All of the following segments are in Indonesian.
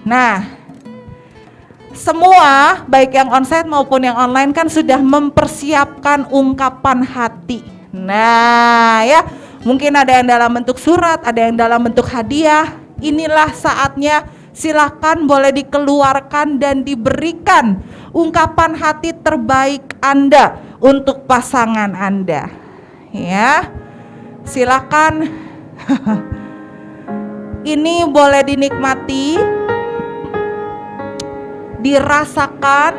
Nah, semua baik yang onsite maupun yang online kan sudah mempersiapkan ungkapan hati. Nah ya, mungkin ada yang dalam bentuk surat, ada yang dalam bentuk hadiah. Inilah saatnya, silakan boleh dikeluarkan dan diberikan ungkapan hati terbaik Anda untuk pasangan Anda. Ya, silakan. Ini boleh dinikmati, dirasakan,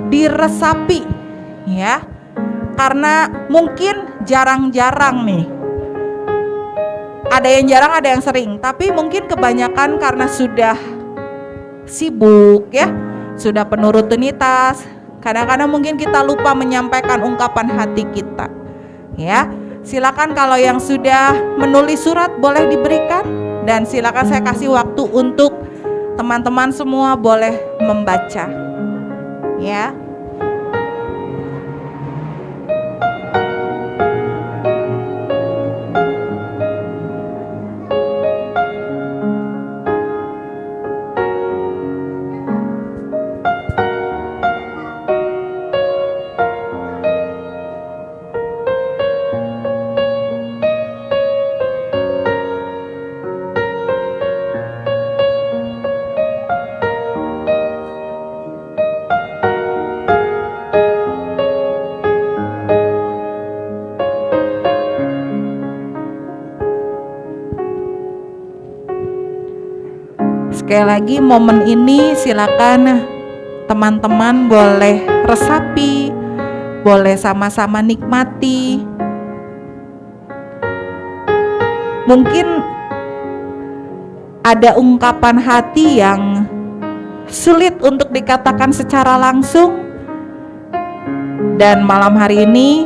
diresapi, ya. Karena mungkin jarang-jarang nih. Ada yang jarang, ada yang sering, tapi mungkin kebanyakan karena sudah sibuk ya, sudah penuh rutinitas. Kadang-kadang mungkin kita lupa menyampaikan ungkapan hati kita. Ya, silakan kalau yang sudah menulis surat boleh diberikan, dan silakan saya kasih waktu untuk teman-teman semua boleh membaca, ya. Sekali lagi, momen ini silakan teman-teman boleh resapi, boleh sama-sama nikmati. Mungkin ada ungkapan hati yang sulit untuk dikatakan secara langsung, dan malam hari ini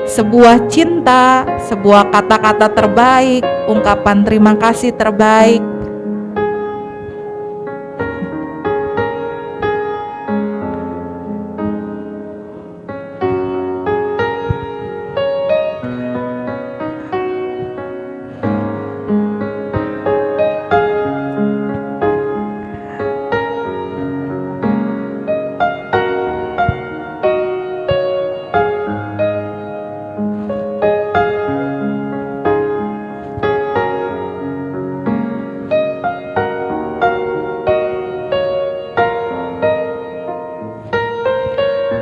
sebuah cinta, sebuah kata-kata terbaik, ungkapan terima kasih terbaik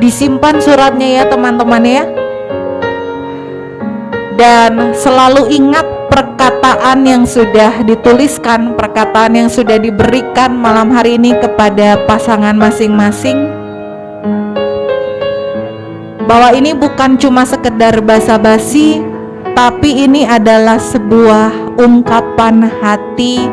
disimpan suratnya ya teman-teman ya, dan selalu ingat perkataan yang sudah dituliskan, perkataan yang sudah diberikan malam hari ini kepada pasangan masing-masing, bahwa ini bukan cuma sekedar basa-basi, tapi ini adalah sebuah ungkapan hati,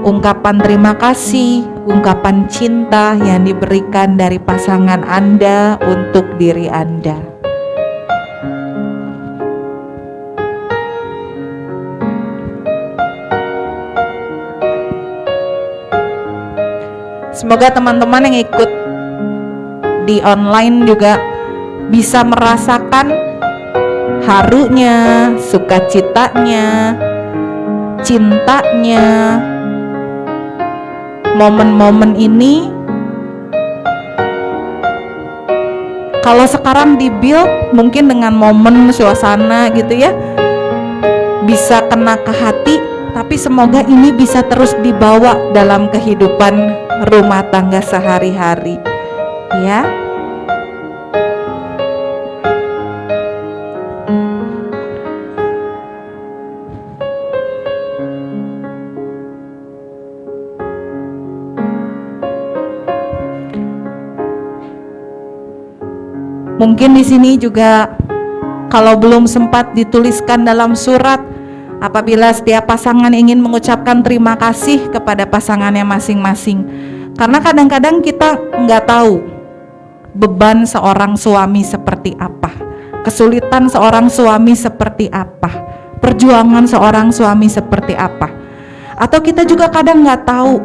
ungkapan terima kasih, ungkapan cinta yang diberikan dari pasangan Anda untuk diri Anda. Semoga teman-teman yang ikut di online juga bisa merasakan harunya, sukacitanya, cintanya. Momen-momen ini kalau sekarang di-build mungkin dengan momen suasana gitu ya, bisa kena ke hati, tapi semoga ini bisa terus dibawa dalam kehidupan rumah tangga sehari-hari ya. Mungkin di sini juga kalau belum sempat dituliskan dalam surat, apabila setiap pasangan ingin mengucapkan terima kasih kepada pasangannya masing-masing. Karena kadang-kadang kita nggak tahu beban seorang suami seperti apa, kesulitan seorang suami seperti apa, perjuangan seorang suami seperti apa. Atau kita juga kadang nggak tahu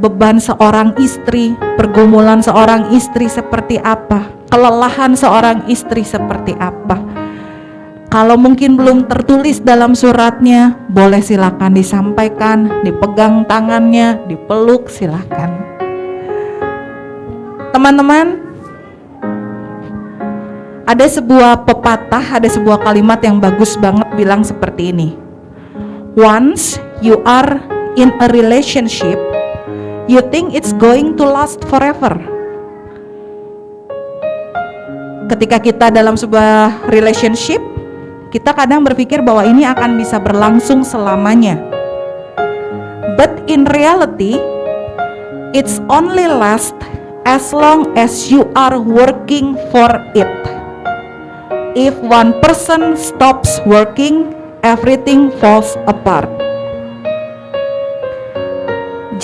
beban seorang istri, pergumulan seorang istri seperti apa, kelelahan seorang istri seperti apa. Kalau mungkin belum tertulis dalam suratnya, boleh silakan disampaikan, dipegang tangannya, dipeluk, silakan. Teman-teman, ada sebuah pepatah, ada sebuah kalimat yang bagus banget bilang seperti ini. Once you are in a relationship, you think it's going to last forever. Ketika kita dalam sebuah relationship, kita kadang berpikir bahwa ini akan bisa berlangsung selamanya. But in reality, it's only last as long as you are working for it. If one person stops working, everything falls apart.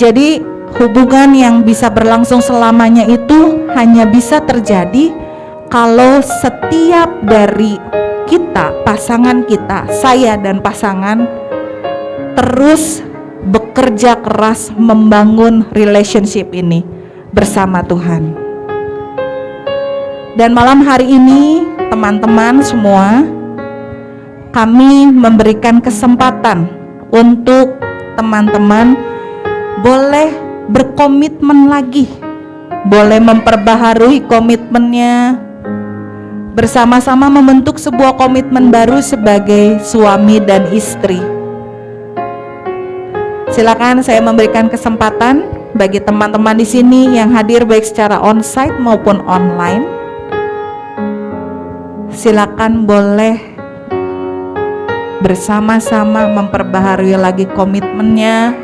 Jadi hubungan yang bisa berlangsung selamanya itu hanya bisa terjadi kalau setiap dari kita, pasangan kita, saya dan pasangan terus bekerja keras membangun relationship ini bersama Tuhan. Dan malam hari ini teman-teman semua, kami memberikan kesempatan untuk teman-teman boleh berkomitmen lagi, boleh memperbaharui komitmennya, bersama-sama membentuk sebuah komitmen baru sebagai suami dan istri. Silakan saya memberikan kesempatan bagi teman-teman di sini yang hadir baik secara onsite maupun online. Silakan boleh bersama-sama memperbaharui lagi komitmennya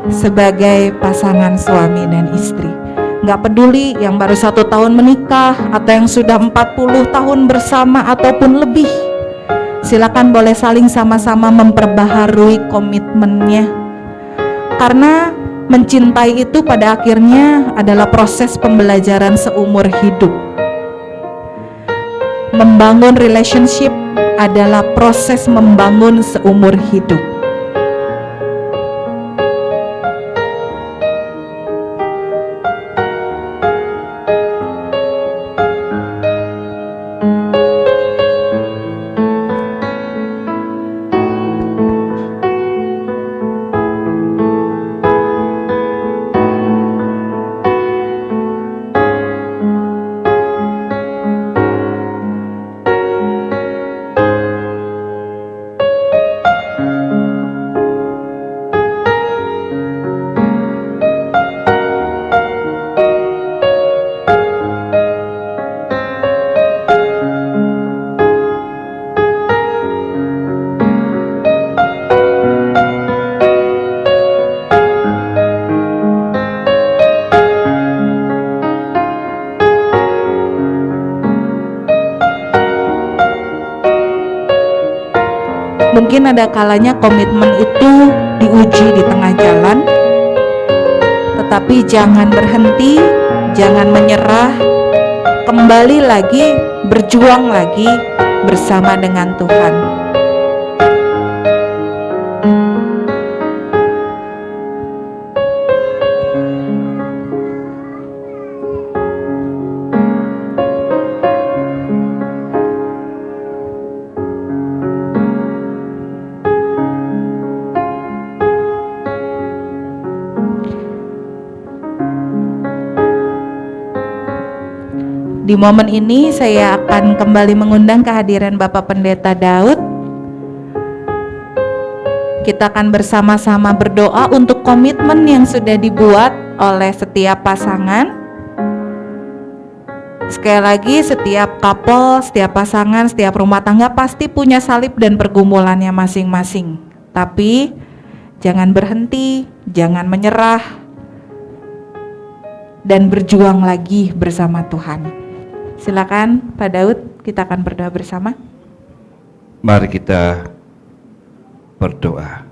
sebagai pasangan suami dan istri. Nggak peduli yang baru 1 tahun menikah atau yang sudah 40 tahun bersama ataupun lebih, silakan boleh saling sama-sama memperbaharui komitmennya. Karena mencintai itu pada akhirnya adalah proses pembelajaran seumur hidup. Membangun relationship adalah proses membangun seumur hidup. Mungkin ada kalanya komitmen itu diuji di tengah jalan, tetapi jangan berhenti, jangan menyerah, kembali lagi, berjuang lagi bersama dengan Tuhan. Di momen ini saya akan kembali mengundang kehadiran Bapak Pendeta Daud. Kita akan bersama-sama berdoa untuk komitmen yang sudah dibuat oleh setiap pasangan. Sekali lagi, setiap couple, setiap pasangan, setiap rumah tangga pasti punya salib dan pergumulannya masing-masing. Tapi jangan berhenti, jangan menyerah, dan berjuang lagi bersama Tuhan. Silakan Pak Daud, kita akan berdoa bersama. Mari kita berdoa.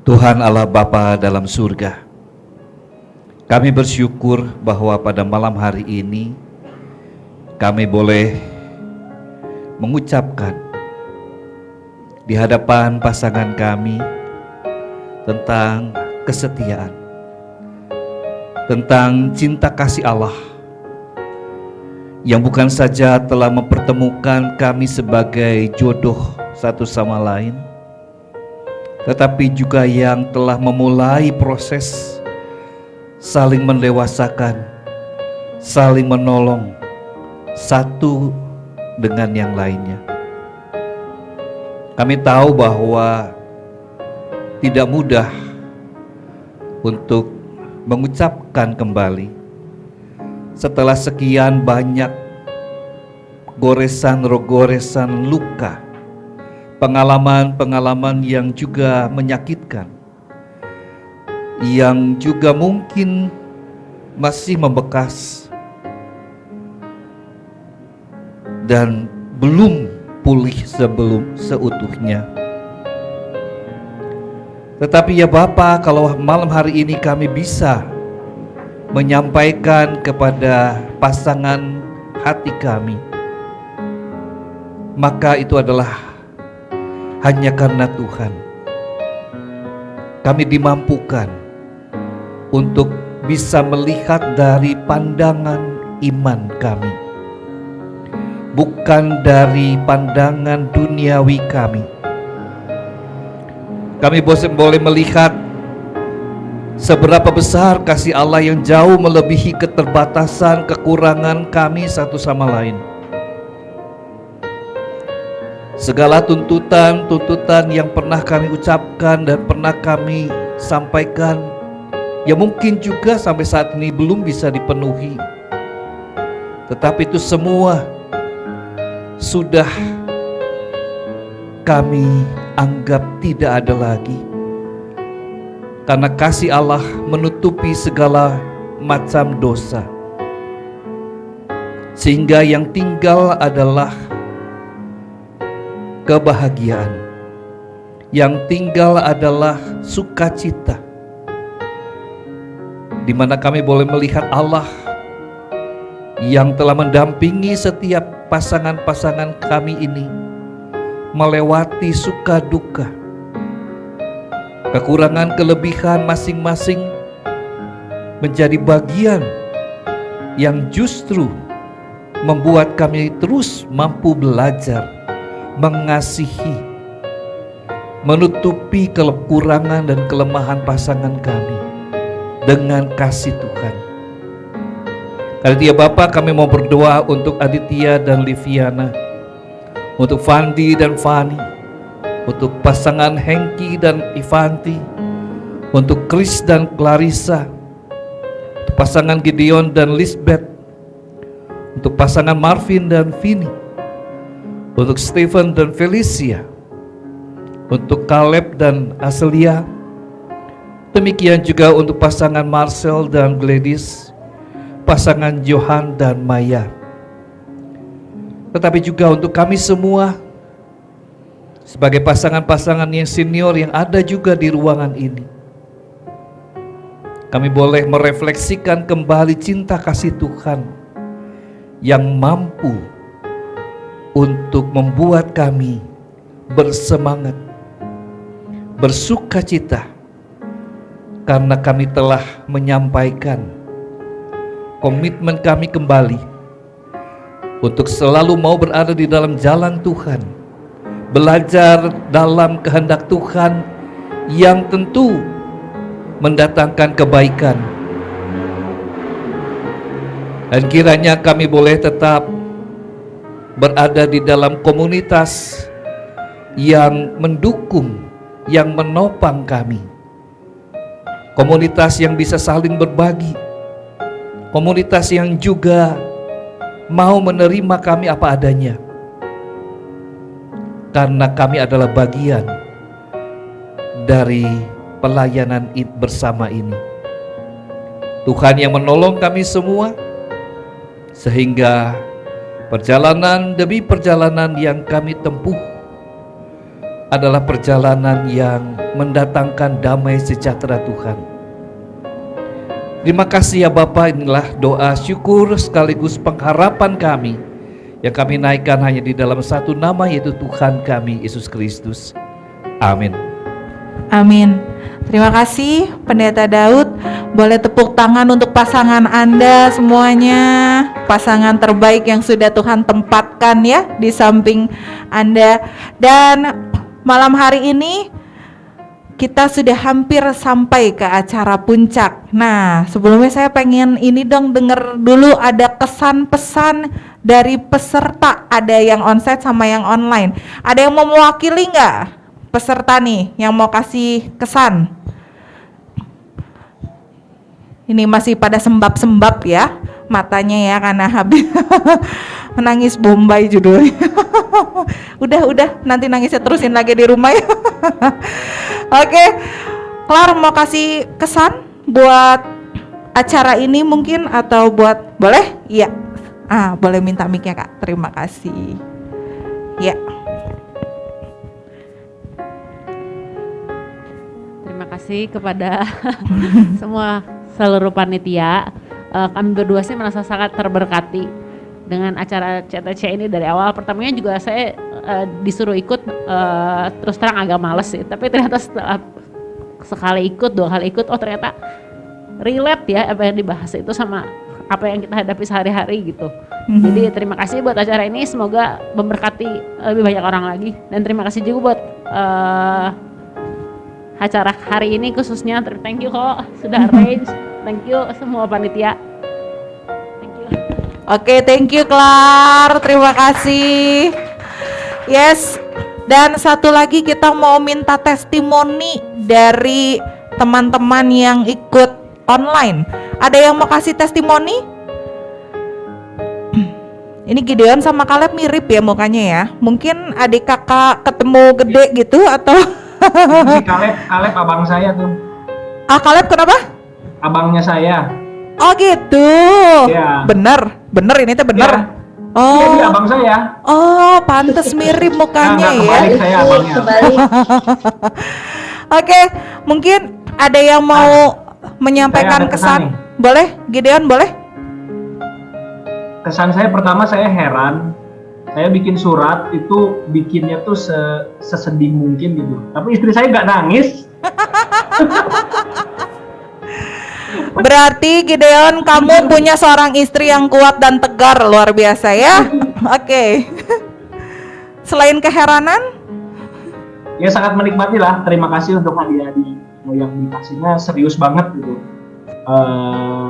Tuhan Allah Bapa dalam surga, kami bersyukur bahwa pada malam hari ini kami boleh mengucapkan di hadapan pasangan kami tentang kesetiaan, tentang cinta kasih Allah yang bukan saja telah mempertemukan kami sebagai jodoh satu sama lain, tetapi juga yang telah memulai proses saling mendewasakan, saling menolong satu dengan yang lainnya. Kami tahu bahwa tidak mudah untuk mengucapkan kembali setelah sekian banyak goresan luka, pengalaman-pengalaman yang juga menyakitkan, yang juga mungkin masih membekas dan belum pulih seutuhnya. Tetapi ya Bapa, kalau malam hari ini kami bisa menyampaikan kepada pasangan hati kami, maka itu adalah hanya karena Tuhan. Kami dimampukan untuk bisa melihat dari pandangan iman kami, bukan dari pandangan duniawi kami. Kami boleh melihat seberapa besar kasih Allah yang jauh melebihi keterbatasan, kekurangan kami satu sama lain. Segala tuntutan yang pernah kami ucapkan dan pernah kami sampaikan, yang mungkin juga sampai saat ini belum bisa dipenuhi, tetapi itu semua sudah kami anggap tidak ada lagi, karena kasih Allah menutupi segala macam dosa, sehingga yang tinggal adalah kebahagiaan, yang tinggal adalah sukacita, di mana kami boleh melihat Allah yang telah mendampingi setiap pasangan-pasangan kami ini melewati suka duka, kekurangan kelebihan masing-masing, menjadi bagian yang justru membuat kami terus mampu belajar mengasihi, menutupi kekurangan dan kelemahan pasangan kami dengan kasih Tuhan. Karena itu ya Bapak, kami mau berdoa untuk Aditya dan Liviana, untuk Fandi dan Fani, untuk pasangan Hengki dan Ivanti, untuk Chris dan Clarissa, untuk pasangan Gideon dan Lisbeth, untuk pasangan Marvin dan Vini, untuk Stephen dan Felicia, untuk Caleb dan Aselia, demikian juga untuk pasangan Marcel dan Gladys, pasangan Johan dan Maya, tetapi juga untuk kami semua sebagai pasangan-pasangan yang senior yang ada juga di ruangan ini. Kami boleh merefleksikan kembali cinta kasih Tuhan yang mampu untuk membuat kami bersemangat, bersukacita, karena kami telah menyampaikan komitmen kami kembali untuk selalu mau berada di dalam jalan Tuhan, belajar dalam kehendak Tuhan yang tentu mendatangkan kebaikan. Dan kiranya kami boleh tetap berada di dalam komunitas yang mendukung, yang menopang kami, komunitas yang bisa saling berbagi, komunitas yang juga mau menerima kami apa adanya, karena kami adalah bagian dari pelayanan bersama ini. Tuhan yang menolong kami semua, sehingga perjalanan demi perjalanan yang kami tempuh adalah perjalanan yang mendatangkan damai sejahtera Tuhan. Terima kasih ya Bapa, inilah doa syukur sekaligus pengharapan kami yang kami naikkan hanya di dalam satu nama, yaitu Tuhan kami Yesus Kristus. Amin. Amin. Terima kasih Pendeta Daud. Boleh tepuk tangan untuk pasangan Anda semuanya. pasangan terbaik yang sudah Tuhan tempatkan ya di samping Anda. Dan malam hari ini kita sudah hampir sampai ke acara puncak. Nah, sebelumnya saya pengen ini dong denger dulu ada kesan pesan dari peserta, ada yang onsite sama yang online. Ada yang mau mewakili nggak peserta nih yang mau kasih kesan? Ini masih pada sembab-sembab ya matanya ya karena habis menangis Bombay judulnya. udah nanti nangisnya terusin lagi di rumah ya. Oke, Klar mau kasih kesan buat acara ini mungkin atau buat boleh? Iya. Boleh minta mic-nya Kak. Terima kasih. Ya. Terima kasih kepada semua seluruh panitia. Kami berdua sih merasa sangat terberkati dengan acara CTC ini dari awal. Pertamanya juga saya disuruh ikut, terus terang agak males sih. Tapi ternyata setelah sekali ikut, 2 kali ikut, oh ternyata relate ya apa yang dibahas itu sama apa yang kita hadapi sehari-hari gitu. Jadi terima kasih buat acara ini, semoga memberkati lebih banyak orang lagi. Dan terima kasih juga buat acara hari ini khususnya. Thank you kok sudah arrange. Thank you semua panitia. Thank you. Oke, thank you Klar. Terima kasih. Yes. Dan satu lagi kita mau minta testimoni dari teman-teman yang ikut online. Ada yang mau kasih testimoni? Ini Gideon sama Caleb mirip ya mukanya ya. Mungkin adik kakak ketemu gede gitu atau Si Caleb abang saya tuh. Caleb kenapa? Abangnya saya. Oh gitu. Iya. Bener ini teh bener. Iya. Oh. Iya, dia abang saya. Oh, pantes mirip mukanya Nah, ya. kebalik saya abangnya. Oke, mungkin ada yang mau menyampaikan saya ada kesan? kesan Boleh, Gideon boleh? Kesan saya pertama, saya heran. Saya bikin surat itu bikinnya tuh sesedih mungkin gitu. Tapi istri saya nggak nangis. Berarti Gideon kamu punya seorang istri yang kuat dan tegar, luar biasa ya. Oke. Selain keheranan? Ya sangat menikmati lah. Terima kasih untuk hadiah yang dikasihnya serius banget gitu.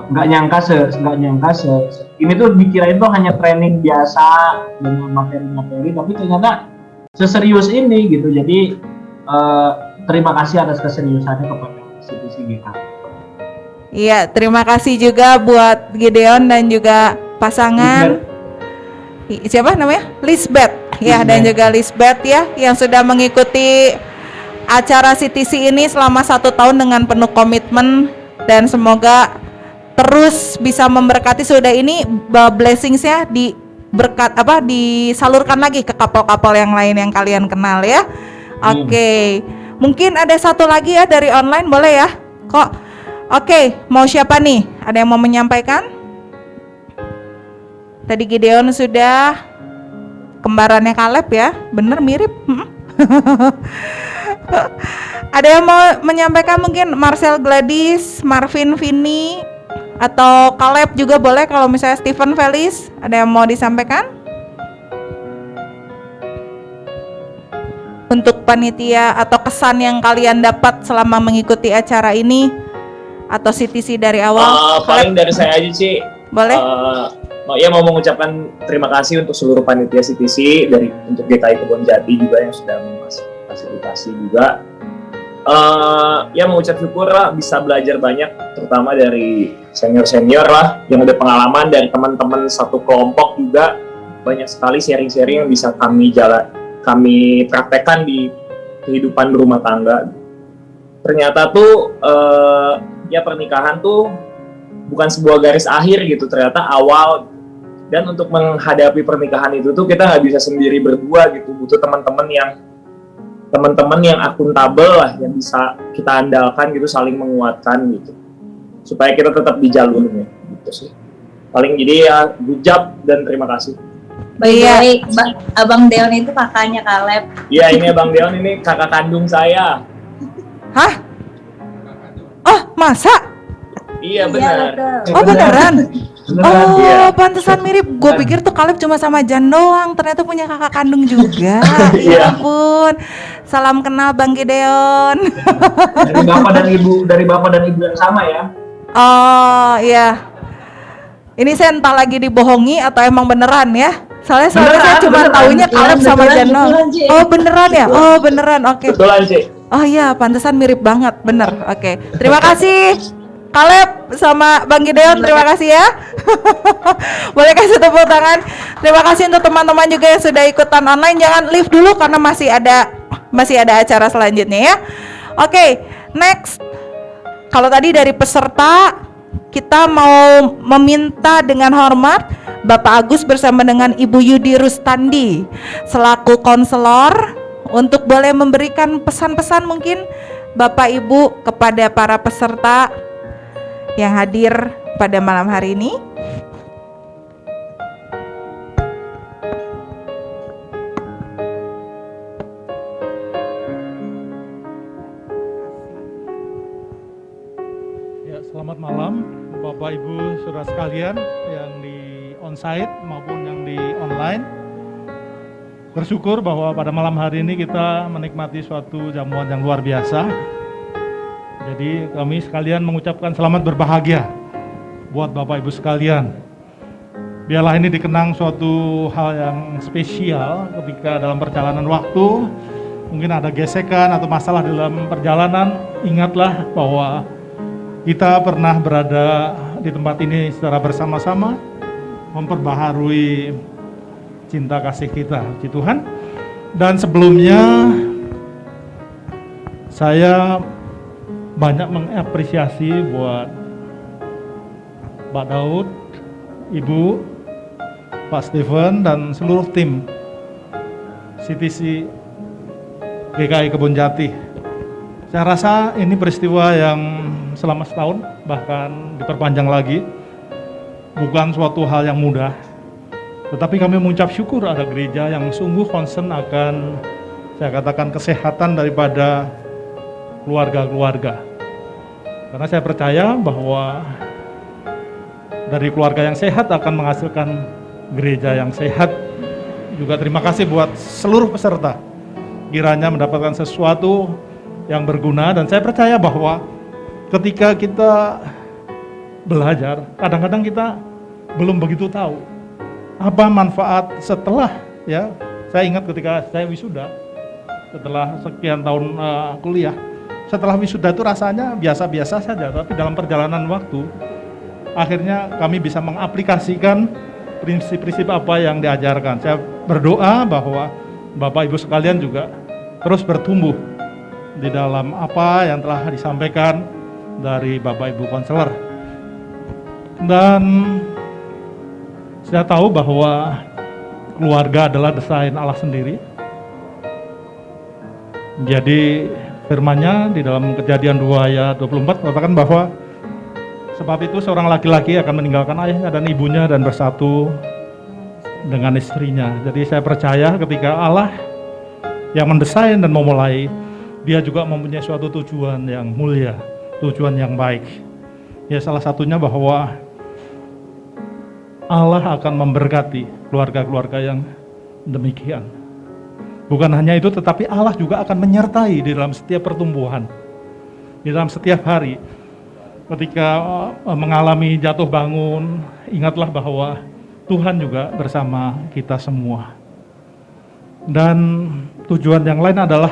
Nggak nyangka ini tuh dikirain tuh hanya training biasa dengan materi-materi, tapi ternyata seserius ini gitu. Jadi terima kasih atas keseriusannya kepada CTC. Iya, terima kasih juga buat Gideon dan juga pasangan. Siapa namanya? Lisbeth. Ya, dan juga Lisbeth ya yang sudah mengikuti acara CTC ini selama 1 tahun dengan penuh komitmen, dan semoga terus bisa memberkati. Sudah ini blessingsnya disalurkan lagi ke kapal-kapal yang lain yang kalian kenal ya. Oke. Mungkin ada satu lagi ya dari online, boleh ya? Kok? Oke, mau siapa nih? Ada yang mau menyampaikan? Tadi Gideon sudah, kembarannya Caleb ya, bener mirip. Ada yang mau menyampaikan mungkin? Marcel Gladys, Marvin Vini, atau Caleb juga boleh. Kalau misalnya Stephen Felis, ada yang mau disampaikan? Untuk panitia atau kesan yang kalian dapat selama mengikuti acara ini atau CTC dari awal? Paling dari saya aja sih. Boleh? Mau mengucapkan terima kasih untuk seluruh panitia CTC, untuk GKI Kebonjati juga yang sudah memfasilitasi juga. Mengucap syukur lah, bisa belajar banyak, terutama dari senior lah yang udah pengalaman, dari teman-teman satu kelompok juga banyak sekali sharing-sharing yang bisa kami praktekkan di kehidupan berumah tangga. Ternyata tuh pernikahan tuh bukan sebuah garis akhir gitu, ternyata awal. Dan untuk menghadapi pernikahan itu tuh kita nggak bisa sendiri berdua gitu, butuh teman-teman yang akuntabel lah, yang bisa kita andalkan gitu, saling menguatkan gitu, supaya kita tetap di jalurnya gitu sih. Paling jadi ya good job dan terima kasih. Baik, Abang Deon itu kakaknya Caleb. Iya, ini Abang Deon, ini kakak kandung saya. Hah? Oh, masa? Iya benar. betul. Oh beneran? Beneran. Oh, Iya. pantesan mirip. Gue pikir tuh Kaleb cuma sama Jan doang, ternyata punya kakak kandung juga. Iya. Ya ampun. Salam kenal Bang Gideon. Dari bapak dan ibu yang sama ya. Oh, iya. Ini saya entah lagi dibohongi atau emang beneran ya. Soalnya saya cuma Beneran, taunya beneran, Kaleb sama beneran, Jan doang. beneran, Ci. Oh, beneran ya? Oh, beneran. Oke. Betulan sih. Oh iya, pantesan mirip banget, bener. Oke, terima kasih Kaleb sama Bang Gideon, terima kasih ya. Boleh kasih tepuk tangan. Terima kasih untuk teman-teman juga yang sudah ikutan online. Jangan leave dulu karena masih ada acara selanjutnya ya. Oke, next. Kalau tadi dari peserta, kita mau meminta dengan hormat Bapak Agus bersama dengan Ibu Yudi Rustandi selaku konselor untuk boleh memberikan pesan-pesan mungkin Bapak Ibu kepada para peserta yang hadir pada malam hari ini. Ya, selamat malam Bapak Ibu Saudara sekalian yang di onsite maupun yang di online. Bersyukur bahwa pada malam hari ini kita menikmati suatu jamuan yang luar biasa. Jadi kami sekalian mengucapkan selamat berbahagia buat Bapak Ibu sekalian. Biarlah ini dikenang suatu hal yang spesial ketika dalam perjalanan waktu mungkin ada gesekan atau masalah dalam perjalanan. Ingatlah bahwa kita pernah berada di tempat ini secara bersama-sama memperbaharui cinta kasih kita, puji Tuhan. Dan sebelumnya saya banyak mengapresiasi buat Pak Daud, Ibu, Pak Steven dan seluruh tim CTC GKI Kebonjati. Saya rasa ini peristiwa yang selama setahun bahkan diperpanjang lagi, bukan suatu hal yang mudah. Tetapi kami mengucap syukur ada gereja yang sungguh concern akan, saya katakan, kesehatan daripada keluarga-keluarga. Karena saya percaya bahwa dari keluarga yang sehat akan menghasilkan gereja yang sehat. Juga terima kasih buat seluruh peserta. Kiranya mendapatkan sesuatu yang berguna, dan saya percaya bahwa ketika kita belajar, kadang-kadang kita belum begitu tahu apa manfaat setelah, ya. Saya ingat ketika saya wisuda, setelah sekian tahun kuliah, setelah wisuda itu rasanya biasa-biasa saja, tapi dalam perjalanan waktu, akhirnya kami bisa mengaplikasikan prinsip-prinsip apa yang diajarkan. Saya berdoa bahwa Bapak Ibu sekalian juga terus bertumbuh di dalam apa yang telah disampaikan dari Bapak Ibu konselor. Dan saya tahu bahwa keluarga adalah desain Allah sendiri. Jadi firman-Nya di dalam Kejadian 2 ayat 24 mengatakan bahwa sebab itu seorang laki-laki akan meninggalkan ayahnya dan ibunya dan bersatu dengan istrinya. Jadi saya percaya ketika Allah yang mendesain dan memulai, Dia juga mempunyai suatu tujuan yang mulia, tujuan yang baik. Ya, salah satunya bahwa Allah akan memberkati keluarga-keluarga yang demikian. Bukan hanya itu, tetapi Allah juga akan menyertai di dalam setiap pertumbuhan, di dalam setiap hari. Ketika mengalami jatuh bangun, ingatlah bahwa Tuhan juga bersama kita semua. Dan tujuan yang lain adalah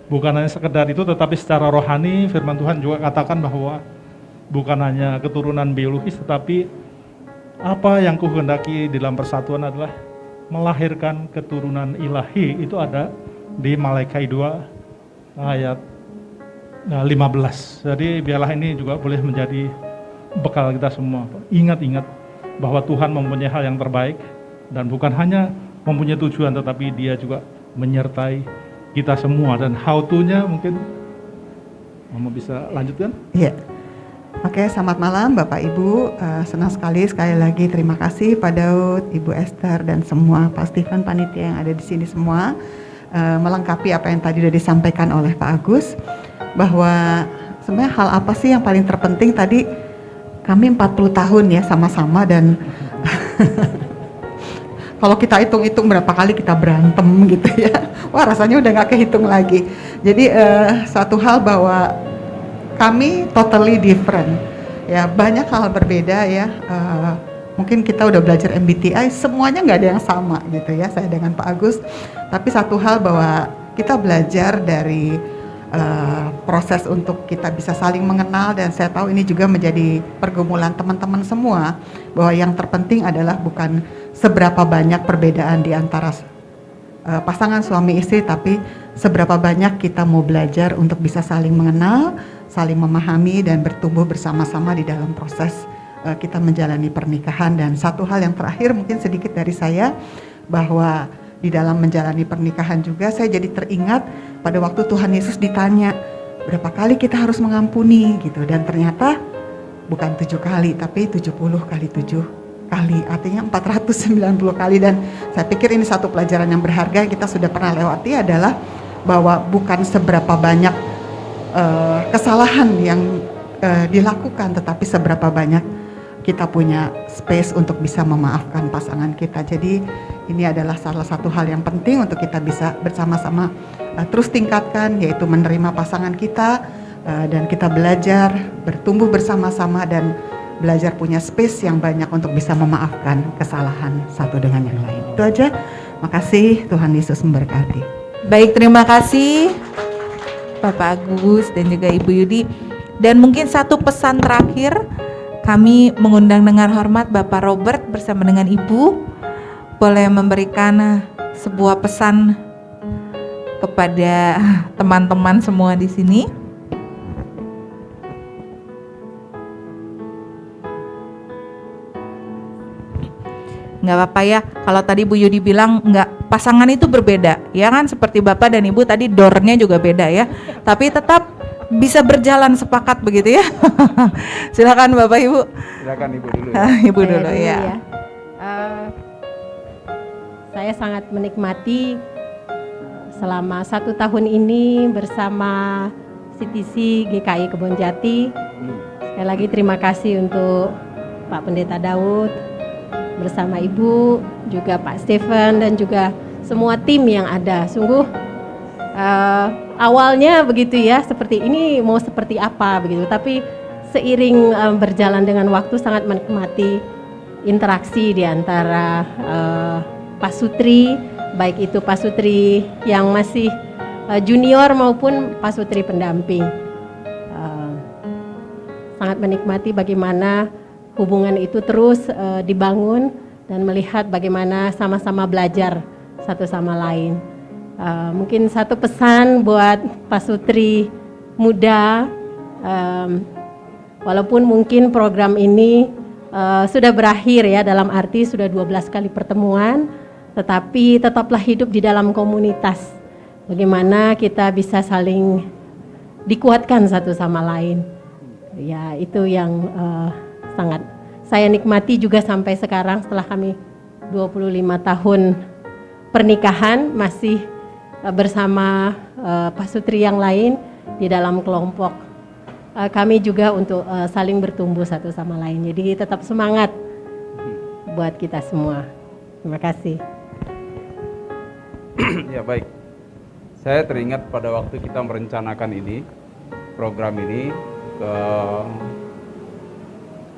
bukan hanya sekedar itu, tetapi secara rohani firman Tuhan juga katakan bahwa bukan hanya keturunan biologis, tetapi apa yang kuhendaki di dalam persatuan adalah melahirkan keturunan ilahi. Itu ada di Malaikhi 2 ayat 15. Jadi biarlah ini juga boleh menjadi bekal kita semua. Ingat-ingat bahwa Tuhan mempunyai hal yang terbaik, dan bukan hanya mempunyai tujuan, tetapi Dia juga menyertai kita semua. Dan how to-nya mungkin Mama bisa lanjutkan? Iya. Oke, selamat malam Bapak Ibu. Senang sekali lagi terima kasih Pak Daud, Ibu Esther dan semua Pak Steven, panitia yang ada di sini semua, melengkapi apa yang tadi sudah disampaikan oleh Pak Agus, bahwa sebenarnya hal apa sih yang paling terpenting tadi kami 40 tahun ya sama-sama, dan kalau kita hitung-hitung berapa kali kita berantem gitu ya, wah rasanya udah nggak kehitung lagi. Jadi satu hal bahwa kami totally different, ya banyak hal berbeda ya. Mungkin kita udah belajar MBTI, semuanya nggak ada yang sama gitu ya, saya dengan Pak Agus. Tapi satu hal bahwa kita belajar dari proses untuk kita bisa saling mengenal, dan saya tahu ini juga menjadi pergumulan teman-teman semua, bahwa yang terpenting adalah bukan seberapa banyak perbedaan di antara pasangan suami istri, tapi seberapa banyak kita mau belajar untuk bisa saling mengenal, saling memahami, dan bertumbuh bersama-sama di dalam proses kita menjalani pernikahan. Dan satu hal yang terakhir mungkin sedikit dari saya, bahwa di dalam menjalani pernikahan juga saya jadi teringat pada waktu Tuhan Yesus ditanya berapa kali kita harus mengampuni gitu, dan ternyata bukan 7 kali tapi 70 kali 7 kali, artinya 490 kali. Dan saya pikir ini satu pelajaran yang berharga yang kita sudah pernah lewati, adalah bahwa bukan seberapa banyak kesalahan yang dilakukan, tetapi seberapa banyak kita punya space untuk bisa memaafkan pasangan kita. Jadi ini adalah salah satu hal yang penting untuk kita bisa bersama-sama terus tingkatkan, yaitu menerima pasangan kita, dan kita belajar bertumbuh bersama-sama dan belajar punya space yang banyak untuk bisa memaafkan kesalahan satu dengan yang lain. Itu aja. Makasih, Tuhan Yesus memberkati. Baik, terima kasih Bapak Agus dan juga Ibu Yudi. Dan mungkin satu pesan terakhir, kami mengundang dengan hormat Bapak Robert bersama dengan Ibu, boleh memberikan sebuah pesan kepada teman-teman semua di sini. Nggak apa-apa ya, kalau tadi Bu Yudi bilang nggak, pasangan itu berbeda, ya kan, seperti Bapak dan Ibu tadi door-nya juga beda ya, tapi tetap bisa berjalan sepakat begitu ya. Silakan Bapak Ibu. Silakan Ibu dulu. Ibu dulu ya. Saya sangat menikmati selama 1 tahun ini bersama CTC GKI Kebonjati. Sekali lagi terima kasih untuk Pak Pendeta Daud bersama Ibu, juga Pak Stephen dan juga semua tim yang ada. Sungguh awalnya begitu ya, seperti ini mau seperti apa begitu, tapi seiring berjalan dengan waktu sangat menikmati interaksi di antara pasutri, baik itu pasutri yang masih junior maupun pasutri pendamping. Sangat menikmati bagaimana hubungan itu terus dibangun dan melihat bagaimana sama-sama belajar satu sama lain. Mungkin satu pesan buat pasutri muda, walaupun mungkin program ini sudah berakhir ya, dalam arti sudah 12 kali pertemuan, tetapi tetaplah hidup di dalam komunitas. Bagaimana kita bisa saling dikuatkan satu sama lain. Ya, itu yang sangat saya nikmati juga sampai sekarang setelah kami 25 tahun pernikahan, masih bersama pasutri yang lain di dalam kelompok kami juga untuk saling bertumbuh satu sama lain. Jadi tetap semangat buat kita semua. Terima kasih. Ya baik, saya teringat pada waktu kita merencanakan ini, program ini,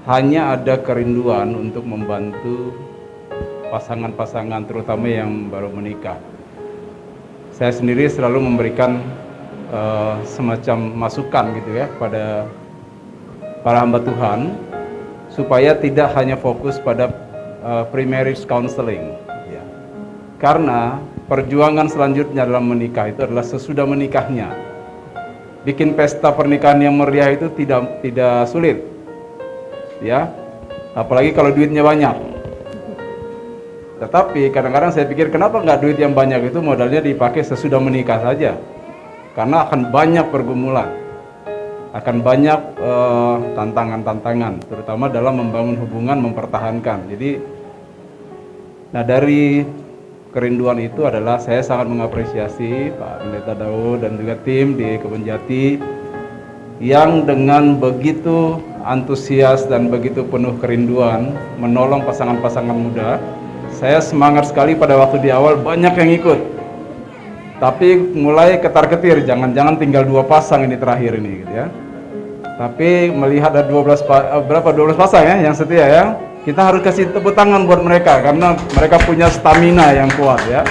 hanya ada kerinduan untuk membantu pasangan-pasangan terutama yang baru menikah. Saya sendiri selalu memberikan semacam masukan gitu ya pada para hamba Tuhan, supaya tidak hanya fokus pada pre-marriage counseling ya. Karena perjuangan selanjutnya dalam menikah itu adalah sesudah menikahnya. Bikin pesta pernikahan yang meriah itu tidak sulit ya, apalagi kalau duitnya banyak. Tetapi kadang-kadang saya pikir, kenapa nggak duit yang banyak itu modalnya dipakai sesudah menikah saja? Karena akan banyak pergumulan, akan banyak tantangan-tantangan, terutama dalam membangun hubungan, mempertahankan. Jadi, nah dari kerinduan itu adalah saya sangat mengapresiasi Pak Pendeta Daud dan juga tim di Kebonjati yang dengan begitu antusias dan begitu penuh kerinduan menolong pasangan-pasangan muda. Saya semangat sekali pada waktu di awal, banyak yang ikut. Tapi mulai ketar-ketir, jangan-jangan tinggal 2 pasang ini terakhir ini gitu ya. Tapi melihat ada 12 pasang ya yang setia ya. Kita harus kasih tepuk tangan buat mereka karena mereka punya stamina yang kuat ya.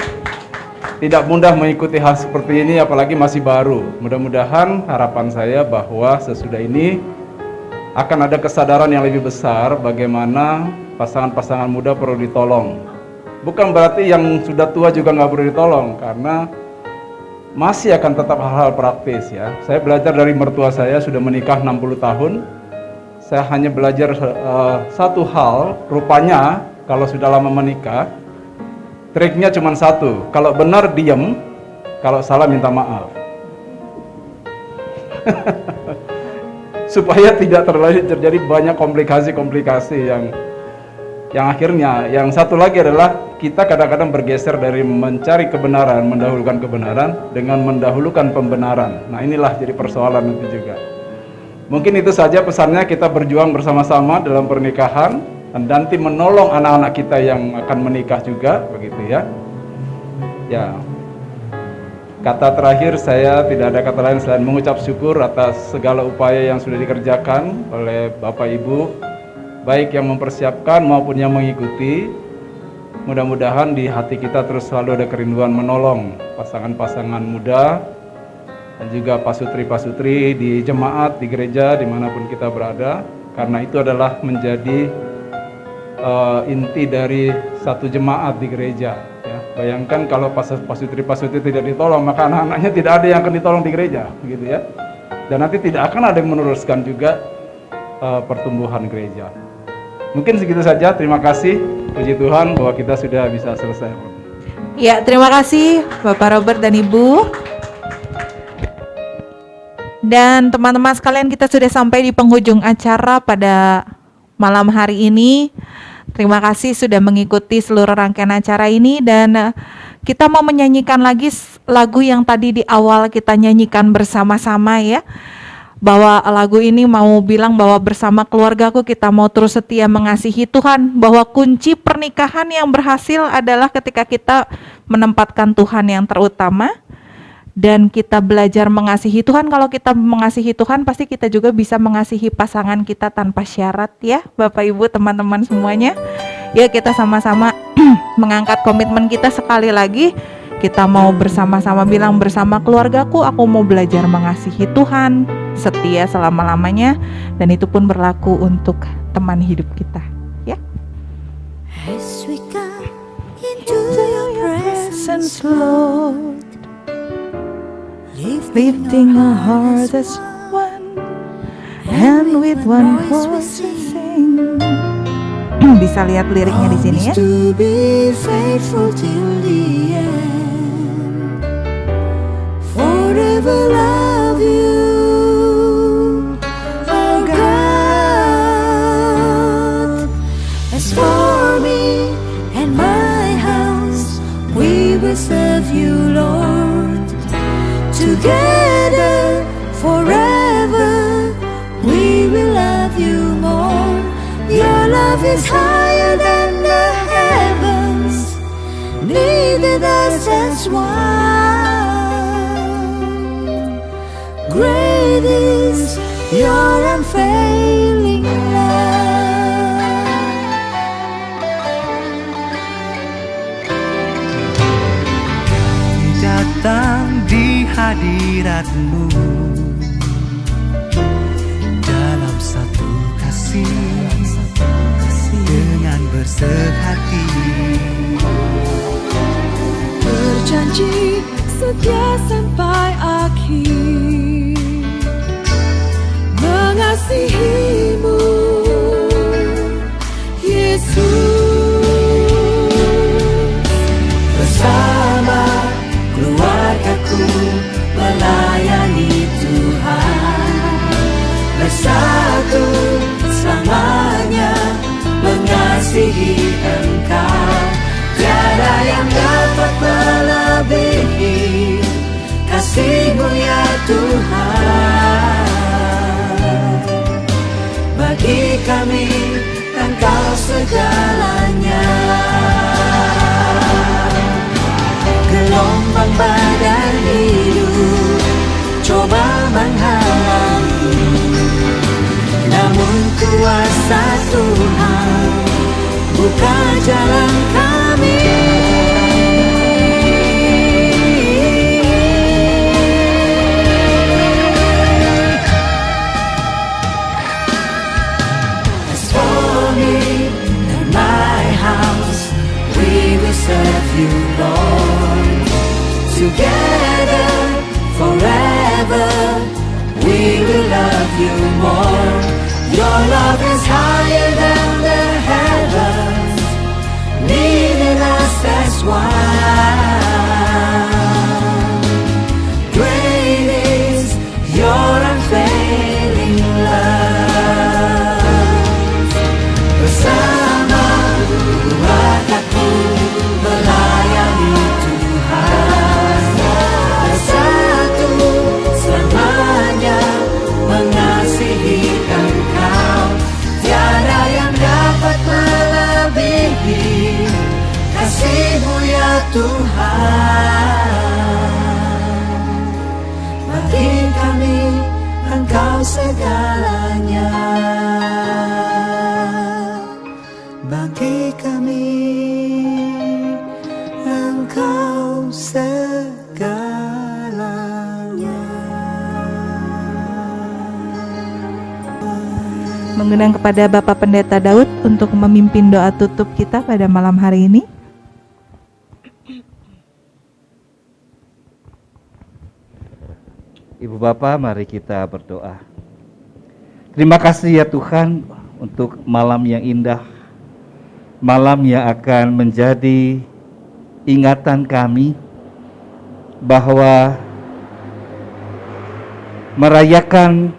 Tidak mudah mengikuti hal seperti ini apalagi masih baru. Mudah-mudahan harapan saya bahwa sesudah ini akan ada kesadaran yang lebih besar bagaimana pasangan-pasangan muda perlu ditolong. Bukan berarti yang sudah tua juga nggak perlu ditolong, karena masih akan tetap hal-hal praktis ya. Saya belajar dari mertua saya, sudah menikah 60 tahun. Saya hanya belajar satu hal, rupanya kalau sudah lama menikah, triknya cuma satu, kalau benar diem, kalau salah minta maaf. Supaya tidak terjadi banyak komplikasi-komplikasi yang akhirnya, yang satu lagi adalah kita kadang-kadang bergeser dari mencari kebenaran, mendahulukan kebenaran dengan mendahulukan pembenaran. Nah inilah jadi persoalan itu juga. Mungkin itu saja pesannya, kita berjuang bersama-sama dalam pernikahan dan nanti menolong anak-anak kita yang akan menikah juga, begitu ya. Ya. Kata terakhir, saya tidak ada kata lain selain mengucap syukur atas segala upaya yang sudah dikerjakan oleh Bapak Ibu, baik yang mempersiapkan maupun yang mengikuti. Mudah-mudahan di hati kita terus selalu ada kerinduan menolong pasangan-pasangan muda dan juga pasutri-pasutri di jemaat, di gereja, dimanapun kita berada, karena itu adalah menjadi inti dari satu jemaat di gereja. Ya. Bayangkan kalau pasutri-pasutri tidak ditolong, maka anak-anaknya tidak ada yang akan ditolong di gereja, gitu ya. Dan nanti tidak akan ada yang meneruskan juga pertumbuhan gereja. Mungkin segitu saja. Terima kasih. Puji Tuhan bahwa kita sudah bisa selesai. Ya, terima kasih Bapak Robert dan Ibu. Dan teman-teman sekalian, kita sudah sampai di penghujung acara pada malam hari ini. Terima kasih sudah mengikuti seluruh rangkaian acara ini, dan kita mau menyanyikan lagi lagu yang tadi di awal kita nyanyikan bersama-sama ya. Bahwa lagu ini mau bilang bahwa bersama keluargaku kita mau terus setia mengasihi Tuhan, bahwa kunci pernikahan yang berhasil adalah ketika kita menempatkan Tuhan yang terutama dan kita belajar mengasihi Tuhan. Kalau kita mengasihi Tuhan, pasti kita juga bisa mengasihi pasangan kita tanpa syarat ya, Bapak Ibu, teman-teman semuanya. Ya, kita sama-sama mengangkat komitmen kita sekali lagi. Kita mau bersama-sama bilang, bersama keluargaku aku mau belajar mengasihi Tuhan, setia selama-lamanya, dan itu pun berlaku untuk teman hidup kita, ya. As we come into your presence, Lord, lifting our hearts as one, and with one voice we sing. Bisa lihat liriknya di sini ya. To be faithful till the end. Forever love you, oh God. As for me and my house, we will serve you, Lord. Together, forever, we will love you more. Your love is higher than the heavens, neither us as one. Great is your unfailing love. Datang di hadirat-Mu dalam satu kasih, dengan bersehati, berjanji setia sampai akhir, mengasihimu, Yesus. bersama keluargaku melayani Tuhan, bersatu selamanya mengasihi Engkau. Tiada yang dapat melebihi kasih-Mu ya Tuhan. you more. Your love is higher than the heavens, leading us, that's why. Great is your unfailing love. Bersama keluargaku melayani Tuhan, bersatu selamanya mengasihi Engkau. Tiada yang dapat melebihi kasih-Mu ya Tuhan. Bagi kami Engkau segalanya. Bagi kami Engkau segalanya. Mengundang kepada Bapak Pendeta Daud untuk memimpin doa tutup kita pada malam hari ini. Ibu Bapa, mari kita berdoa. Terima kasih ya Tuhan untuk malam yang indah, malam yang akan menjadi ingatan kami bahwa merayakan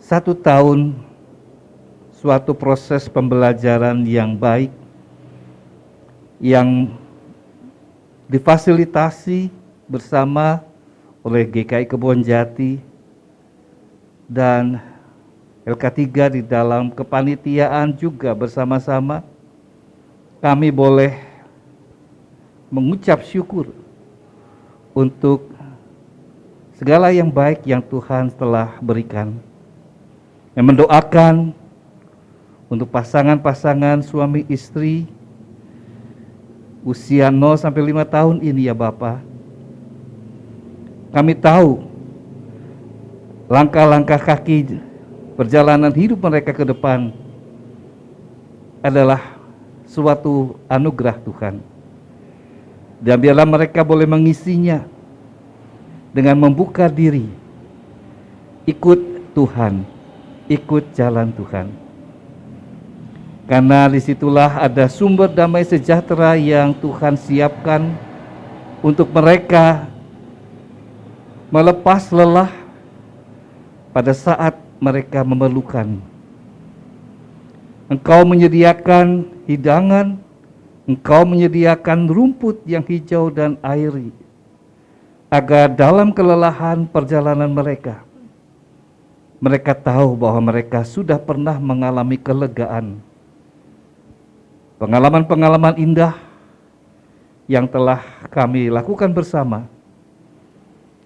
1 tahun suatu proses pembelajaran yang baik yang difasilitasi bersama oleh GKI Kebonjati dan LK3 di dalam kepanitiaan juga bersama-sama kami boleh mengucap syukur untuk segala yang baik yang Tuhan telah berikan. Yang mendoakan untuk pasangan-pasangan suami istri usia 0 sampai 5 tahun ini ya Bapa. Kami tahu langkah-langkah kaki perjalanan hidup mereka ke depan adalah suatu anugerah Tuhan. Dan biarlah mereka boleh mengisinya dengan membuka diri, ikut Tuhan, ikut jalan Tuhan. Karena disitulah ada sumber damai sejahtera yang Tuhan siapkan untuk mereka melepas lelah pada saat mereka memerlukan. Engkau menyediakan hidangan, Engkau menyediakan rumput yang hijau dan airi, agar dalam kelelahan perjalanan mereka tahu bahwa mereka sudah pernah mengalami kelegaan, pengalaman-pengalaman indah yang telah kami lakukan bersama.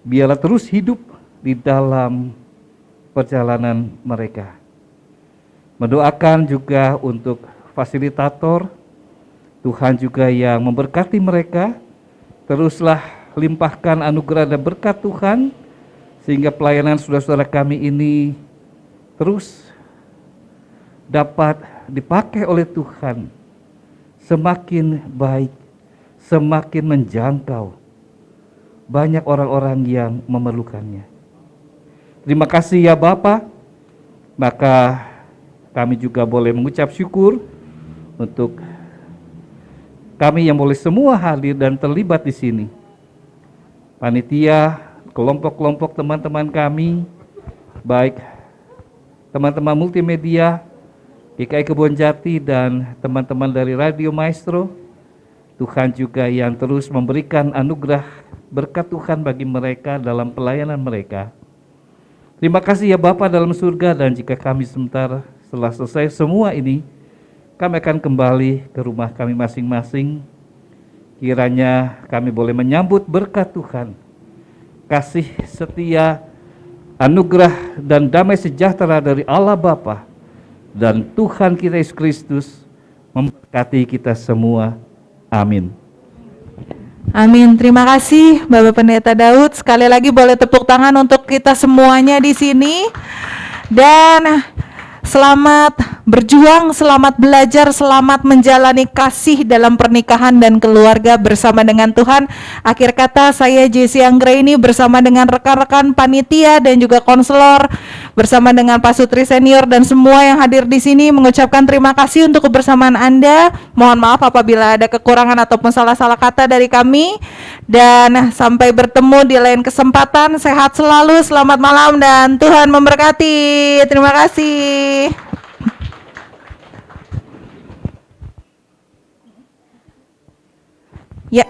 Biarlah terus hidup di dalam perjalanan mereka. Mendoakan juga untuk fasilitator, Tuhan juga yang memberkati mereka. Teruslah limpahkan anugerah dan berkat Tuhan, sehingga pelayanan saudara-saudara kami ini terus dapat dipakai oleh Tuhan semakin baik, semakin menjangkau banyak orang-orang yang memerlukannya. Terima kasih ya Bapa. Maka kami juga boleh mengucap syukur untuk kami yang boleh semua hadir dan terlibat di sini. Panitia, kelompok-kelompok teman-teman kami, baik teman-teman multimedia, GKI Kebonjati dan teman-teman dari Radio Maestro. Tuhan juga yang terus memberikan anugerah berkat Tuhan bagi mereka dalam pelayanan mereka. Terima kasih ya Bapa dalam surga, dan jika kami sebentar setelah selesai semua ini, kami akan kembali ke rumah kami masing-masing. Kiranya kami boleh menyambut berkat Tuhan, kasih setia, anugerah dan damai sejahtera dari Allah Bapa dan Tuhan kita Yesus Kristus memberkati kita semua. Amin. Amin. Terima kasih Bapak Pendeta Daud. Sekali lagi boleh tepuk tangan untuk kita semuanya di sini. Dan selamat berjuang, selamat belajar, selamat menjalani kasih dalam pernikahan dan keluarga bersama dengan Tuhan. Akhir kata, saya Jessie Anggraini bersama dengan rekan-rekan panitia dan juga konselor, bersama dengan Pak Sutri Senior dan semua yang hadir di sini mengucapkan terima kasih untuk kebersamaan Anda. Mohon maaf apabila ada kekurangan ataupun salah-salah kata dari kami. Dan sampai bertemu di lain kesempatan. Sehat selalu, selamat malam dan Tuhan memberkati. Terima kasih. Ya,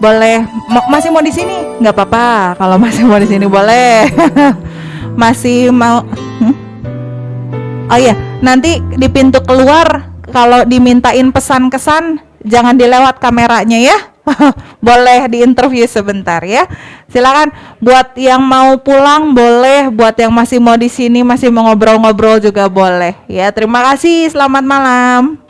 boleh. Masih mau di sini? Nggak apa-apa. Kalau masih mau di sini boleh. Masih mau? Oh iya, nanti di pintu keluar kalau dimintain pesan kesan jangan dilewat kameranya ya. Boleh diinterview sebentar ya. Silakan. Buat yang mau pulang boleh. Buat yang masih mau di sini masih mau ngobrol-ngobrol juga boleh. Ya, terima kasih. Selamat malam.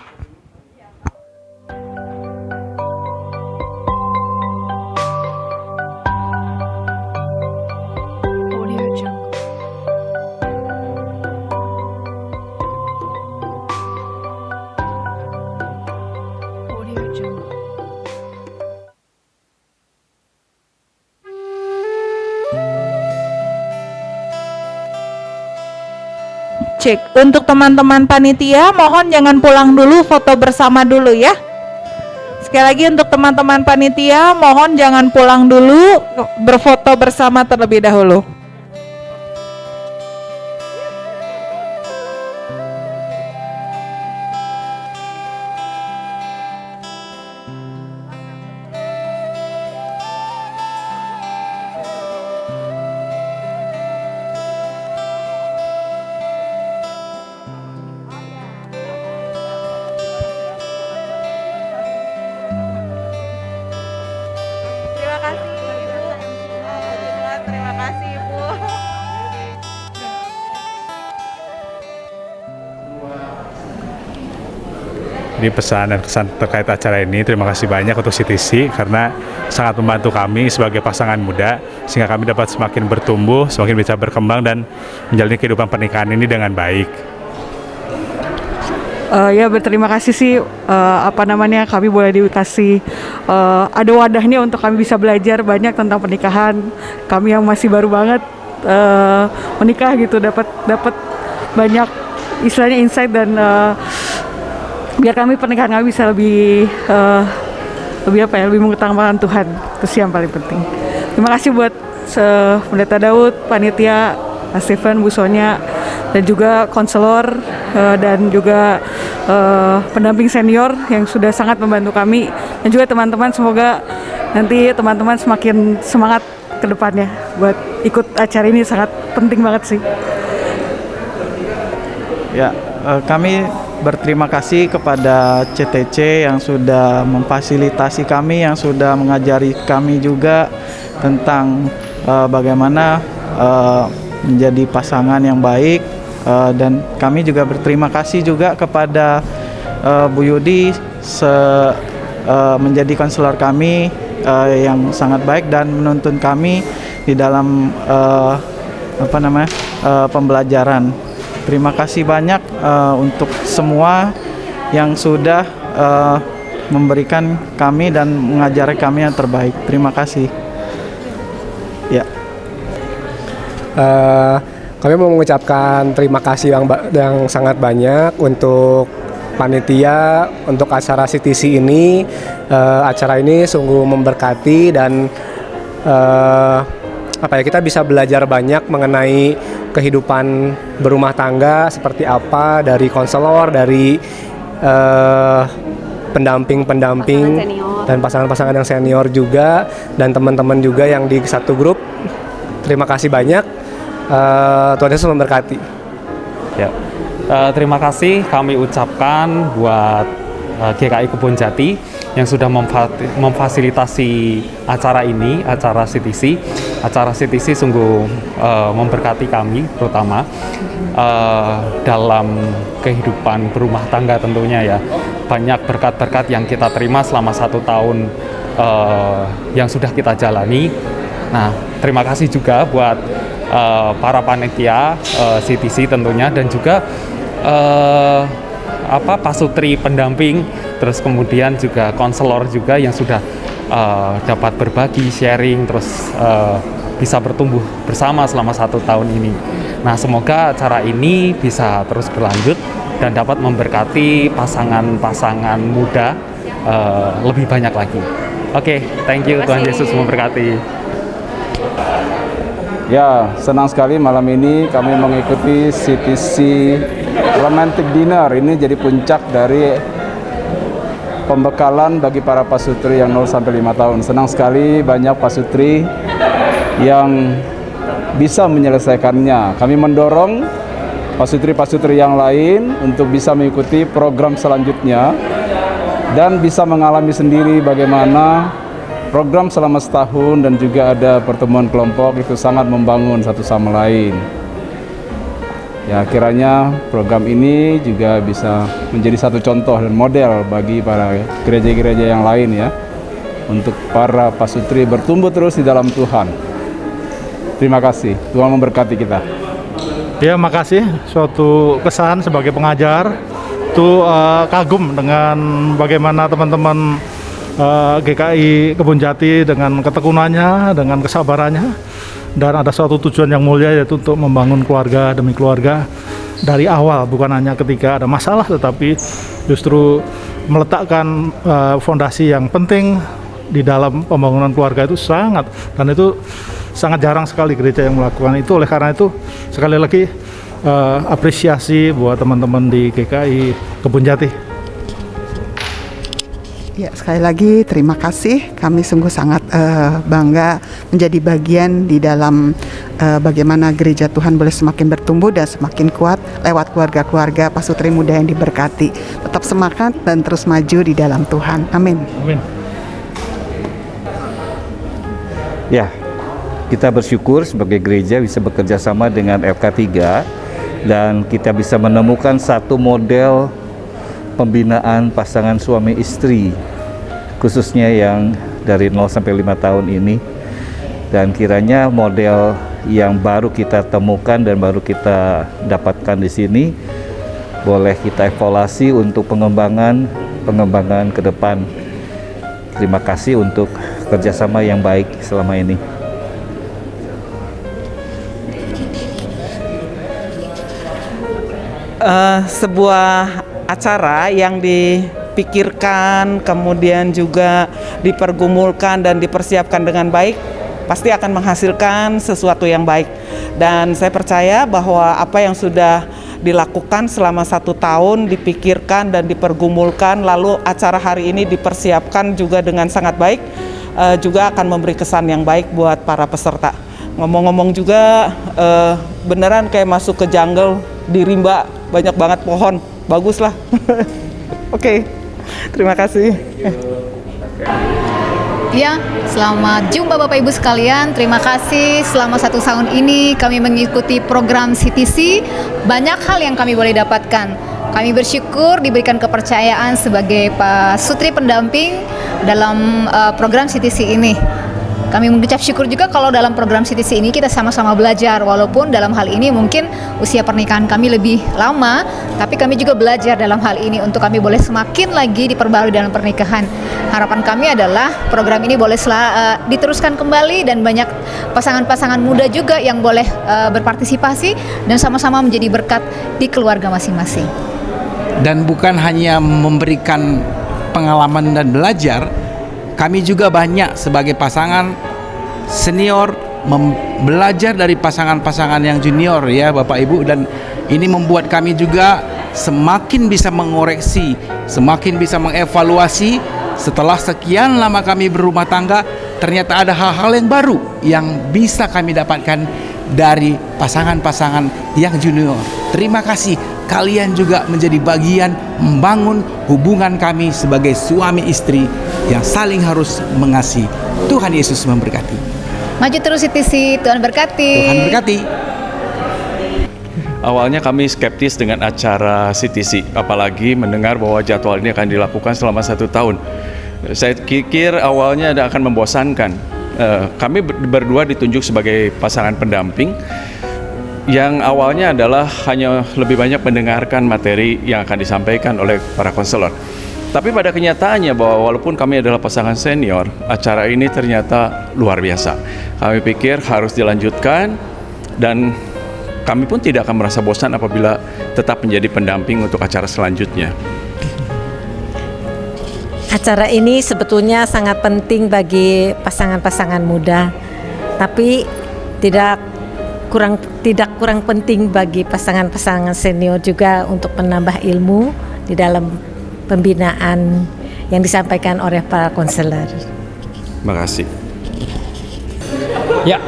Cek untuk teman-teman panitia, mohon jangan pulang dulu, foto bersama dulu ya. Sekali lagi untuk teman-teman panitia, mohon jangan pulang dulu, berfoto bersama terlebih dahulu. Terima kasih Ibu. Ini pesan dan kesan terkait acara ini, terima kasih banyak untuk CTC karena sangat membantu kami sebagai pasangan muda sehingga kami dapat semakin bertumbuh, semakin bisa berkembang dan menjalani kehidupan pernikahan ini dengan baik. Ya berterima kasih sih kami boleh dikasih ada wadahnya untuk kami bisa belajar banyak tentang pernikahan. Kami yang masih baru banget menikah gitu dapat banyak istilahnya insight dan biar kami pernikahan kami bisa lebih mengutamakan Tuhan. Itu sih yang paling penting. Terima kasih buat Pendeta Daud, panitia, Pak Stephen, Bu Sonya, dan juga konselor dan juga pendamping senior yang sudah sangat membantu kami, dan juga teman-teman. Semoga nanti teman-teman semakin semangat ke depannya buat ikut acara ini, sangat penting banget sih. Ya, kami berterima kasih kepada CTC yang sudah memfasilitasi kami, yang sudah mengajari kami juga tentang bagaimana menjadi pasangan yang baik, dan kami juga berterima kasih juga kepada Bu Yudi menjadi konselor kami yang sangat baik dan menuntun kami di dalam pembelajaran. Terima kasih banyak untuk semua yang sudah memberikan kami dan mengajari kami yang terbaik. Terima kasih. Ya. Kami mau mengucapkan terima kasih yang sangat banyak untuk panitia untuk acara CTC ini. Acara ini sungguh memberkati dan kita bisa belajar banyak mengenai kehidupan berumah tangga seperti apa dari konselor, dari pendamping-pendamping dan pasangan-pasangan yang senior juga, dan teman-teman juga yang di satu grup. Terima kasih banyak. Tuhan Yesus memberkati. Ya, terima kasih kami ucapkan buat GKI Kebon Jati yang sudah memfasilitasi acara ini, acara CTC. Acara CTC sungguh memberkati kami, terutama dalam kehidupan berumah tangga tentunya ya. Banyak berkat-berkat yang kita terima selama 1 tahun yang sudah kita jalani. Nah, terima kasih juga buat para panitia CTC tentunya, dan juga pasutri pendamping, terus kemudian juga konselor juga yang sudah dapat berbagi, sharing, terus bisa bertumbuh bersama selama 1 tahun ini. Nah, semoga acara ini bisa terus berlanjut dan dapat memberkati pasangan-pasangan muda lebih banyak lagi. Oke, thank you. Tuhan Yesus memberkati. Ya, senang sekali malam ini kami mengikuti CTC Romantic Dinner. Ini jadi puncak dari pembekalan bagi para pasutri yang 0 sampai 5 tahun. Senang sekali banyak pasutri yang bisa menyelesaikannya. Kami mendorong pasutri-pasutri yang lain untuk bisa mengikuti program selanjutnya dan bisa mengalami sendiri bagaimana program selama setahun dan juga ada pertemuan kelompok itu sangat membangun satu sama lain. Ya, kiranya program ini juga bisa menjadi satu contoh dan model bagi para gereja-gereja yang lain ya, untuk para pasutri bertumbuh terus di dalam Tuhan. Terima kasih, Tuhan memberkati kita. Ya, makasih. Suatu kesan sebagai pengajar itu kagum dengan bagaimana teman-teman GKI Kebonjati dengan ketekunannya, dengan kesabarannya, dan ada suatu tujuan yang mulia, yaitu untuk membangun keluarga demi keluarga dari awal, bukan hanya ketika ada masalah, tetapi justru meletakkan fondasi yang penting di dalam pembangunan keluarga itu sangat jarang sekali gereja yang melakukan itu. Oleh karena itu sekali lagi apresiasi buat teman-teman di GKI Kebonjati. Ya, sekali lagi terima kasih. Kami sungguh sangat bangga menjadi bagian di dalam bagaimana gereja Tuhan boleh semakin bertumbuh dan semakin kuat lewat keluarga-keluarga pasutri muda yang diberkati. Tetap semangat dan terus maju di dalam Tuhan. Amin. Amin. Ya, kita bersyukur sebagai gereja bisa bekerja sama dengan FK3 dan kita bisa menemukan satu model pembinaan pasangan suami istri, khususnya yang dari 0 sampai 5 tahun ini. Dan kiranya model yang baru kita temukan dan baru kita dapatkan di sini boleh kita evaluasi untuk pengembangan ke depan. Terima kasih untuk kerjasama yang baik selama ini. Sebuah acara yang dipikirkan, kemudian juga dipergumulkan dan dipersiapkan dengan baik, pasti akan menghasilkan sesuatu yang baik. Dan saya percaya bahwa apa yang sudah dilakukan selama 1 tahun, dipikirkan dan dipergumulkan, lalu acara hari ini dipersiapkan juga dengan sangat baik, juga akan memberi kesan yang baik buat para peserta. Ngomong-ngomong juga, beneran kayak masuk ke jungle di rimba, banyak banget pohon, bagus lah. Oke, terima kasih. Ya, selamat jumpa Bapak Ibu sekalian. Terima kasih selama 1 tahun ini kami mengikuti program CTC. Banyak hal yang kami boleh dapatkan. Kami bersyukur diberikan kepercayaan sebagai pasutri pendamping dalam program CTC ini. Kami mengucap syukur juga kalau dalam program CTC ini kita sama-sama belajar, walaupun dalam hal ini mungkin usia pernikahan kami lebih lama, tapi kami juga belajar dalam hal ini untuk kami boleh semakin lagi diperbarui dalam pernikahan. Harapan kami adalah program ini boleh diteruskan kembali dan banyak pasangan-pasangan muda juga yang boleh berpartisipasi dan sama-sama menjadi berkat di keluarga masing-masing. Dan bukan hanya memberikan pengalaman dan belajar, kami juga banyak sebagai pasangan senior belajar dari pasangan-pasangan yang junior ya Bapak Ibu, dan ini membuat kami juga semakin bisa mengoreksi, semakin bisa mengevaluasi. Setelah sekian lama kami berumah tangga, ternyata ada hal-hal yang baru yang bisa kami dapatkan dari pasangan-pasangan yang junior. Terima kasih, kalian juga menjadi bagian membangun hubungan kami sebagai suami istri yang saling harus mengasihi. Tuhan Yesus memberkati. Maju terus CTC, Tuhan berkati. Tuhan berkati. Awalnya kami skeptis dengan acara CTC, apalagi mendengar bahwa jadwal ini akan dilakukan selama 1 tahun. Saya pikir awalnya akan membosankan. Kami berdua ditunjuk sebagai pasangan pendamping. yang awalnya adalah hanya lebih banyak mendengarkan materi yang akan disampaikan oleh para konselor. Tapi pada kenyataannya bahwa walaupun kami adalah pasangan senior, acara ini ternyata luar biasa. Kami pikir harus dilanjutkan dan kami pun tidak akan merasa bosan apabila tetap menjadi pendamping untuk acara selanjutnya. Acara ini sebetulnya sangat penting bagi pasangan-pasangan muda, tapi tidak kurang penting bagi pasangan-pasangan senior juga untuk menambah ilmu di dalam pembinaan yang disampaikan oleh para konselor. Terima kasih. Ya,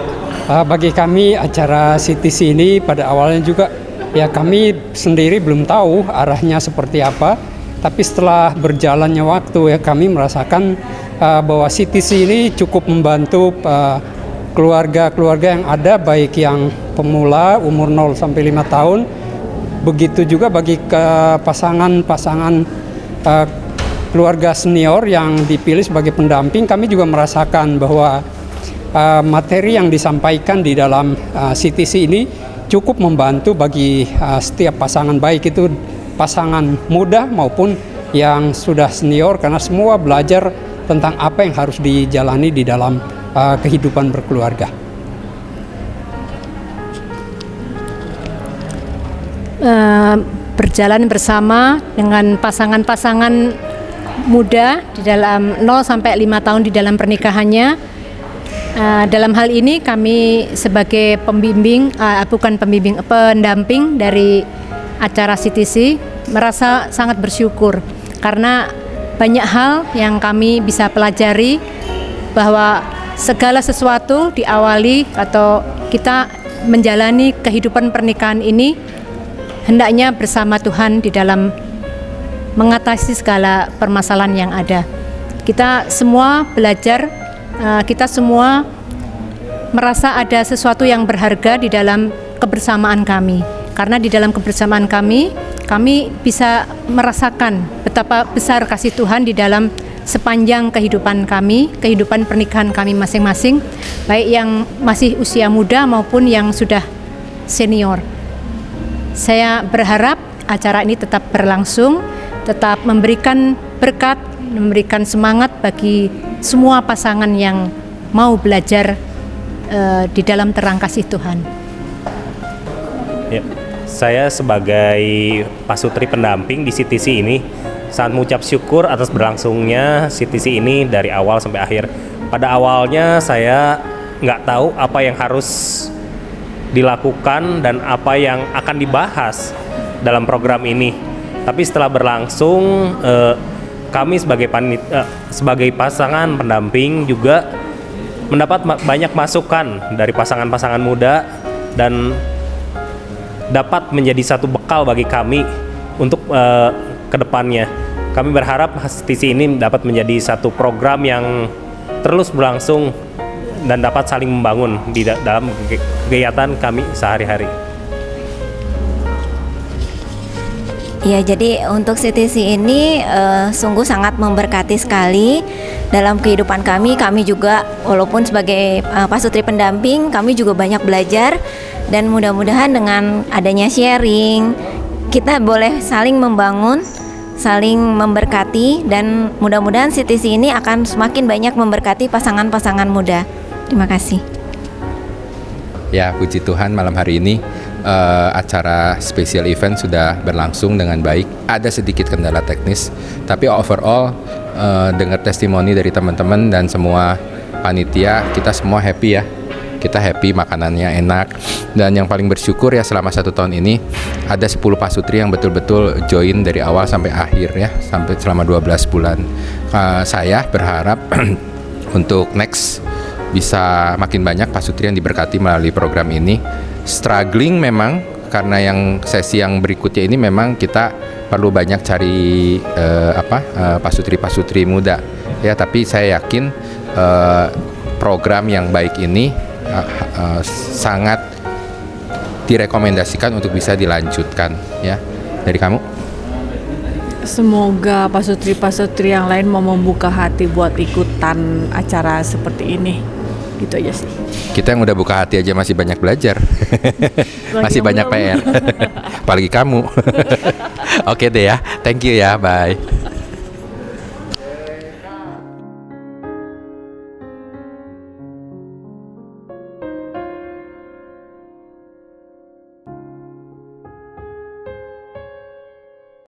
bagi kami acara CTC ini pada awalnya juga ya kami sendiri belum tahu arahnya seperti apa, tapi setelah berjalannya waktu ya kami merasakan bahwa CTC ini cukup membantu keluarga-keluarga yang ada, baik yang pemula umur 0 sampai 5 tahun, begitu juga bagi pasangan-pasangan keluarga senior yang dipilih sebagai pendamping. Kami juga merasakan bahwa materi yang disampaikan di dalam CTC ini cukup membantu bagi setiap pasangan, baik itu pasangan muda maupun yang sudah senior, karena semua belajar tentang apa yang harus dijalani di dalam kehidupan berkeluarga. Berjalan bersama dengan pasangan-pasangan muda di dalam 0 sampai 5 tahun di dalam pernikahannya. Dalam hal ini kami sebagai pendamping dari acara CTC merasa sangat bersyukur karena banyak hal yang kami bisa pelajari, bahwa segala sesuatu diawali atau kita menjalani kehidupan pernikahan ini hendaknya bersama Tuhan di dalam mengatasi segala permasalahan yang ada. Kita semua belajar, kita semua merasa ada sesuatu yang berharga di dalam kebersamaan kami. Karena di dalam kebersamaan kami bisa merasakan betapa besar kasih Tuhan di dalam sepanjang kehidupan kami, kehidupan pernikahan kami masing-masing, baik yang masih usia muda maupun yang sudah senior. Saya berharap acara ini tetap berlangsung, tetap memberikan berkat, memberikan semangat bagi semua pasangan yang mau belajar di dalam terang kasih Tuhan. Ya, saya sebagai pasutri pendamping di CTC ini sangat mengucap syukur atas berlangsungnya CTC ini dari awal sampai akhir. Pada awalnya saya nggak tahu apa yang harus dilakukan dan apa yang akan dibahas dalam program ini. Tapi setelah berlangsung, kami sebagai pasangan pendamping juga mendapat banyak masukan dari pasangan-pasangan muda dan dapat menjadi satu bekal bagi kami untuk kedepannya. Kami berharap CTC ini dapat menjadi satu program yang terus berlangsung dan dapat saling membangun di dalam kegiatan kami sehari-hari. Ya, jadi untuk CTC ini sungguh sangat memberkati sekali dalam kehidupan kami. Kami juga walaupun sebagai pasutri pendamping, kami juga banyak belajar, dan mudah-mudahan dengan adanya sharing kita boleh saling membangun, saling memberkati, dan mudah-mudahan CTC ini akan semakin banyak memberkati pasangan-pasangan muda. Terima kasih. Ya, puji Tuhan malam hari ini acara special event sudah berlangsung dengan baik. Ada sedikit kendala teknis, tapi overall dengar testimoni dari teman-teman dan semua panitia, kita semua happy ya. Kita happy, makanannya enak, dan yang paling bersyukur ya selama 1 tahun ini ada 10 pasutri yang betul-betul join dari awal sampai akhir ya, sampai selama 12 bulan. Saya berharap untuk next bisa makin banyak pasutri yang diberkati melalui program ini. Struggling memang karena yang sesi yang berikutnya ini memang kita perlu banyak cari pasutri-pasutri muda ya, tapi saya yakin program yang baik ini sangat direkomendasikan untuk bisa dilanjutkan ya. Dari kamu? Semoga pasutri-pasutri yang lain mau membuka hati buat ikutan acara seperti ini. gitu aja sih. Kita yang udah buka hati aja masih banyak belajar. Masih banyak PR. Apalagi kamu. Oke deh ya. Thank you ya. Bye.